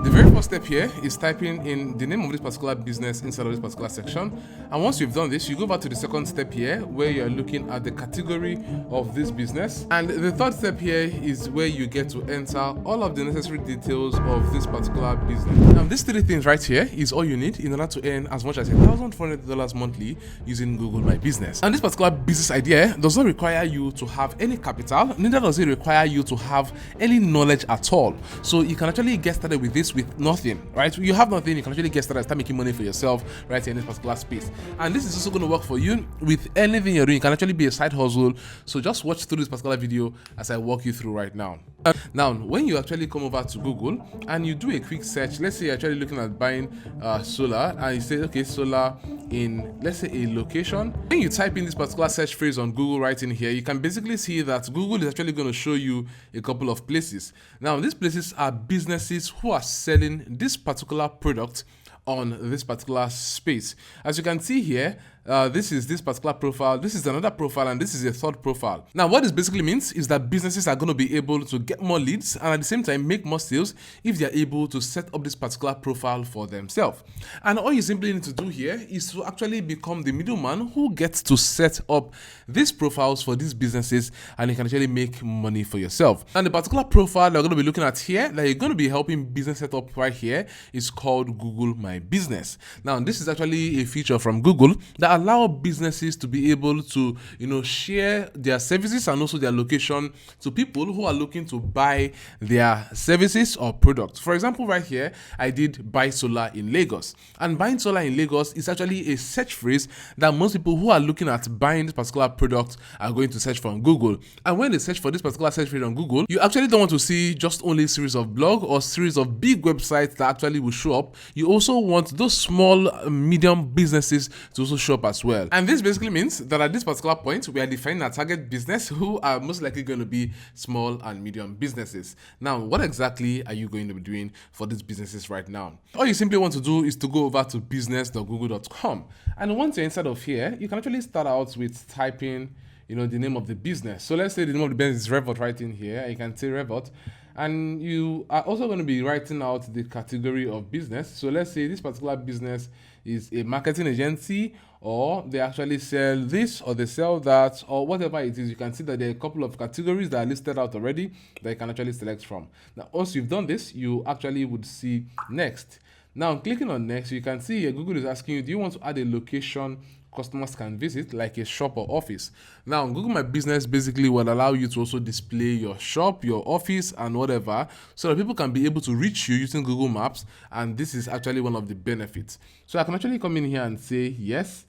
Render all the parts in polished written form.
The very first step here is typing in the name of this particular business inside of this particular section. And once you've done this, you go back to the second step here where you're looking at the category of this business. And the third step here is where you get to enter all of the necessary details of this particular business. Now, these three things right here is all you need in order to earn as much as $1,400 monthly using Google My Business. And this particular business idea does not require you to have any capital, neither does it require you to have any knowledge at all. So you can actually get started with this with nothing, right? You have nothing, you can actually get started and start making money for yourself right here in this particular space. And this is also going to work for you with anything you're doing. It can actually be a side hustle. So just watch through this particular video as I walk you through right now. Now, when you actually come over to Google and you do a quick search, let's say you're actually looking at buying solar, and you say, okay, solar in, let's say, a location. When you type in this particular search phrase on Google right in here, you can basically see that Google is actually going to show you a couple of places. Now, these places are businesses who are selling this particular product on this particular space. As you can see here, this is this particular profile, this is another profile, and this is a third profile. Now, what this basically means is that businesses are going to be able to get more leads and at the same time make more sales if they are able to set up this particular profile for themselves. And all you simply need to do here is to actually become the middleman who gets to set up these profiles for these businesses, and you can actually make money for yourself. And the particular profile that we're going to be looking at here, that you're going to be helping business set up right here, is called Google My Business. Now, this is actually a feature from Google that allow businesses to be able to, share their services and also their location to people who are looking to buy their services or products. For example, right here, I did buy solar in Lagos, and buying solar in Lagos is actually a search phrase that most people who are looking at buying this particular product are going to search for on Google. And when they search for this particular search phrase on Google, you actually don't want to see just only a series of blog or series of big websites that actually will show up. You also want those small, medium businesses to also show up as well. And this basically means that at this particular point, we are defining a target business who are most likely going to be small and medium businesses. Now, what exactly are you going to be doing for these businesses right now? All you simply want to do is to go over to business.google.com. And once you're inside of here, you can actually start out with typing, the name of the business. So let's say the name of the business is Revot right in here. You can say Revot. And you are also going to be writing out the category of business. So let's say this particular business is a marketing agency, or they actually sell this or they sell that, or whatever it is. You can see that there are a couple of categories that are listed out already that you can actually select from. Now, once you've done this, you actually would see next. Now, clicking on next, you can see here Google is asking you, do you want to add a location customers can visit, like a shop or office? Now, Google My Business basically will allow you to also display your shop, your office, and whatever, so that people can be able to reach you using Google Maps. And this is actually one of the benefits. So I can actually come in here and say yes.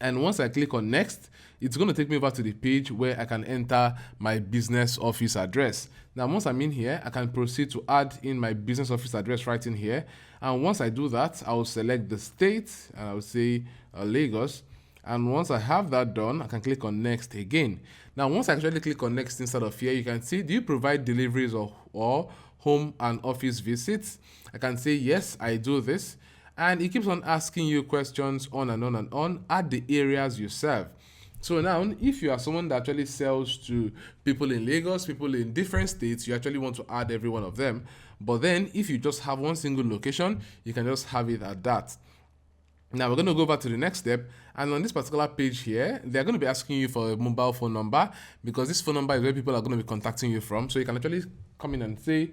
And once I click on next, it's going to take me over to the page where I can enter my business office address. Now, once I'm in here, I can proceed to add in my business office address right in here. And once I do that, I will select the state and I will say Lagos. And once I have that done, I can click on next again. Now, once I actually click on next inside of here, you can see, do you provide deliveries or home and office visits? I can say, yes, I do this. And it keeps on asking you questions on and on and on at the areas you serve. So now, if you are someone that actually sells to people in Lagos, people in different states, you actually want to add every one of them. But then if you just have one single location, you can just have it at that. Now we're going to go over to the next step, and on this particular page here, they're going to be asking you for a mobile phone number, because this phone number is where people are going to be contacting you from. So you can actually come in and say,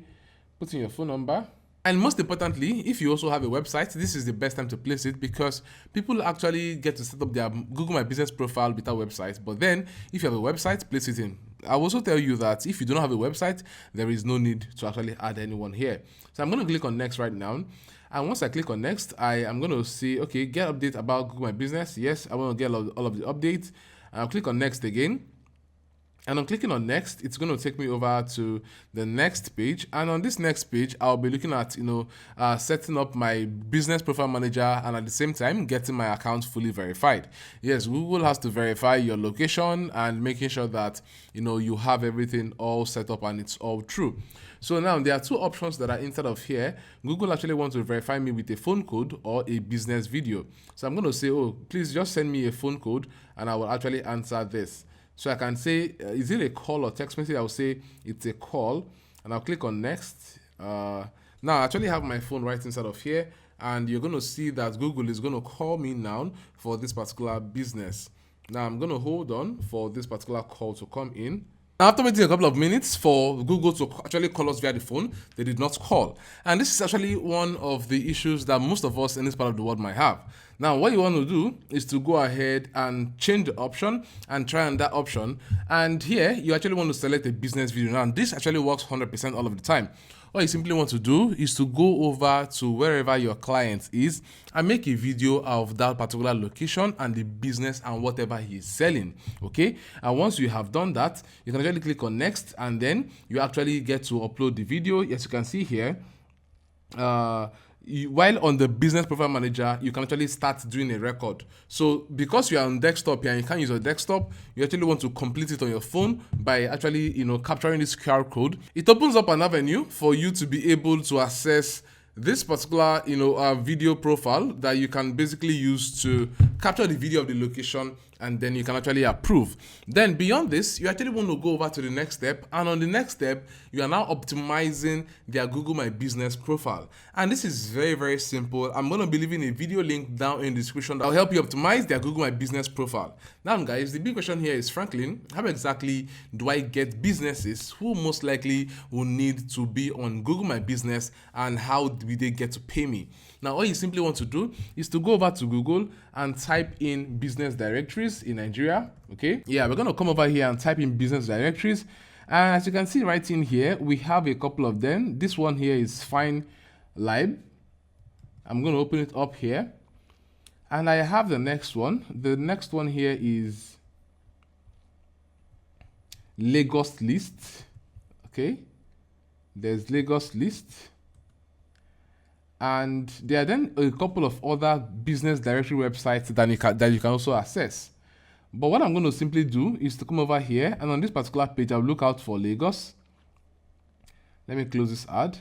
put in your phone number. And most importantly, if you also have a website, this is the best time to place it, because people actually get to set up their Google My Business profile with our website. But then if you have a website, place it in. I will also tell you that if you don't have a website, there is no need to actually add anyone here. So I'm going to click on next right now. And once I click on next, I am going to say, okay, get update about Google My Business. Yes, I want to get all of the updates. I'll click on next again. And on clicking on next, it's going to take me over to the next page. And on this next page, I'll be looking at, setting up my business profile manager, and at the same time, getting my account fully verified. Yes, Google has to verify your location and making sure that, you have everything all set up and it's all true. So now there are two options that are inside of here. Google actually wants to verify me with a phone code or a business video. So I'm going to say, oh, please just send me a phone code, and I will actually answer this. So I can say, is it a call or text message? I'll say it's a call, and I'll click on next. Now I actually have my phone right inside of here, and you're going to see that Google is going to call me now for this particular business. Now I'm going to hold on for this particular call to come in. After waiting a couple of minutes for Google to actually call us via the phone, they did not call. And this is actually one of the issues that most of us in this part of the world might have. Now, what you want to do is to go ahead and change the option and try on that option. And here, you actually want to select a business video. Now, this actually works 100% all of the time. All you simply want to do is to go over to wherever your client is and make a video of that particular location and the business and whatever he's selling. Okay, and once you have done that, you can actually click on next, and then you actually get to upload the video. As you can see here, while on the business profile manager, you can actually start doing a record. So because you are on desktop here and you can't use your desktop, you actually want to complete it on your phone by actually, capturing this QR code. It opens up an avenue for you to be able to access this particular, video profile that you can basically use to capture the video of the location, and then you can actually approve. Then beyond this, you actually want to go over to the next step, and on the next step, you are now optimizing their Google My Business profile. And this is very, very simple. I'm going to be leaving a video link down in the description that will help you optimize their Google My Business profile. Now guys, the big question here is, Franklin, how exactly do I get businesses who most likely will need to be on Google My Business, and how do they get to pay me? Now, all you simply want to do is to go over to Google and type in business directories in Nigeria. Okay, yeah, we're going to come over here and type in business directories. And as you can see right in here, we have a couple of them. This one here is Fine Lib. I'm going to open it up here. And I have the next one. The next one here is Lagos List. Okay, there's Lagos List. And there are then a couple of other business directory websites that you can also access. But what I'm going to simply do is to come over here, and on this particular page, I'll look out for Lagos. Let me close this ad.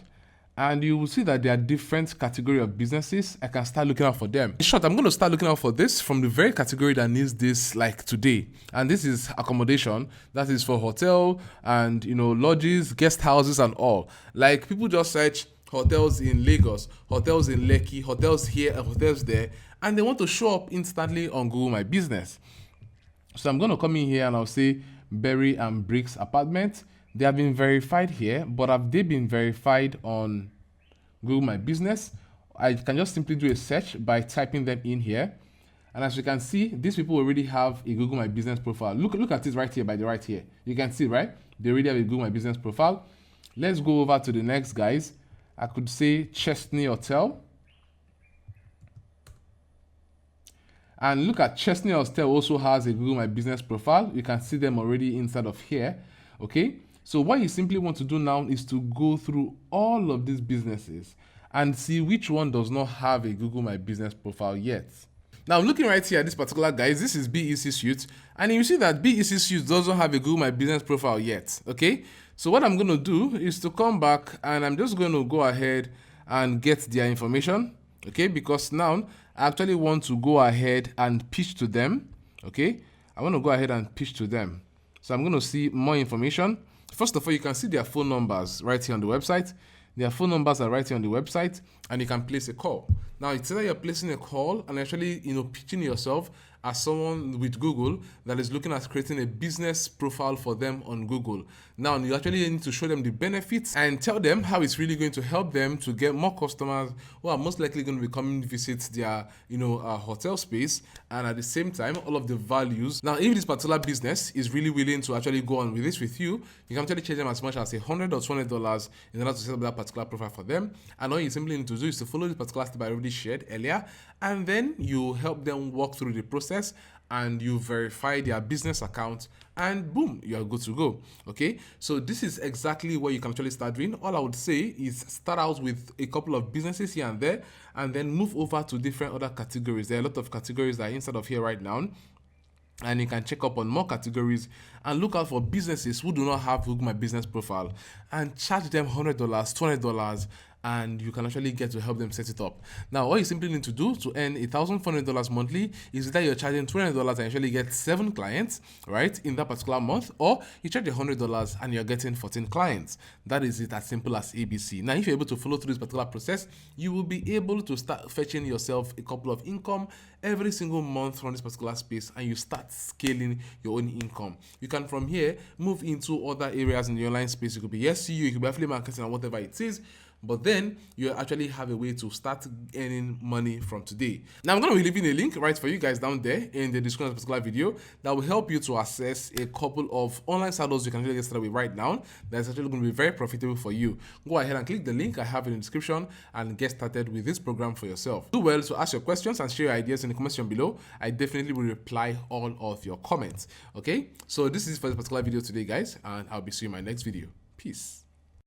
And you will see that there are different category of businesses. I can start looking out for them. In short, I'm going to start looking out for this from the very category that needs this, like today. And this is accommodation. That is for hotel and, lodges, guest houses and all. Like, people just search hotels in Lagos, hotels in Lekki, hotels here and hotels there, and they want to show up instantly on Google My Business. So I'm going to come in here and I'll say Berry and Bricks Apartment. They have been verified here, but have they been verified on Google My Business? I can just simply do a search by typing them in here. And as you can see, these people already have a Google My Business profile. Look at this right here, by the right here. You can see, right? They already have a Google My Business profile. Let's go over to the next guys. I could say Chesney Hotel. And look at Chesney Hotel also has a Google My Business profile. You can see them already inside of here. Okay. So what you simply want to do now is to go through all of these businesses and see which one does not have a Google My Business profile yet. Now I'm looking right here at this particular guys. This is BEC Suite, and you see that BEC Suite doesn't have a Google My Business profile yet. Okay. So what I'm going to do is to come back, and I'm just going to go ahead and get their information, okay? Because now I actually want to go ahead and pitch to them, okay? I want to go ahead and pitch to them. So I'm going to see more information. First of all, you can see their phone numbers right here on the website. Their phone numbers are right here on the website, and you can place a call. Now, it's either you're placing a call and actually, pitching yourself as someone with Google that is looking at creating a business profile for them on Google. Now, you actually need to show them the benefits and tell them how it's really going to help them to get more customers who are most likely going to be coming to visit their, hotel space, and at the same time, all of the values. Now, if this particular business is really willing to actually go on with this with you, you can actually charge them as much as $100 or $20 in order to set up that particular profile for them. And all you simply need to do is to follow the particular step I already shared earlier, and then you help them walk through the process, and you verify their business account, and boom, you are good to go. Okay, so this is exactly what you can actually start doing. All I would say is start out with a couple of businesses here and there, and then move over to different other categories. There are a lot of categories that are inside of here right now, and you can check up on more categories and look out for businesses who do not have Google My Business profile and charge them $100, $20, and you can actually get to help them set it up. Now, all you simply need to do to earn $1,400 monthly is that you're charging $200 and actually get 7 clients, right, in that particular month, or you charge $100 and you're getting 14 clients. That is it, as simple as ABC. Now, if you're able to follow through this particular process, you will be able to start fetching yourself a couple of income every single month from this particular space, and you start scaling your own income. You can from here move into other areas in the online space. It could be SEO, it could be affiliate marketing, and whatever it is. But then you actually have a way to start earning money from today. Now, I'm going to be leaving a link right for you guys down there in the description of this particular video that will help you to access a couple of online side hustles you can really get started with right now. That's actually going to be very profitable for you. Go ahead and click the link I have in the description and get started with this program for yourself. Do well to ask your questions and share your ideas in the comment section below. I definitely will reply all of your comments. Okay, so this is for this particular video today, guys, and I'll be seeing you in my next video. Peace.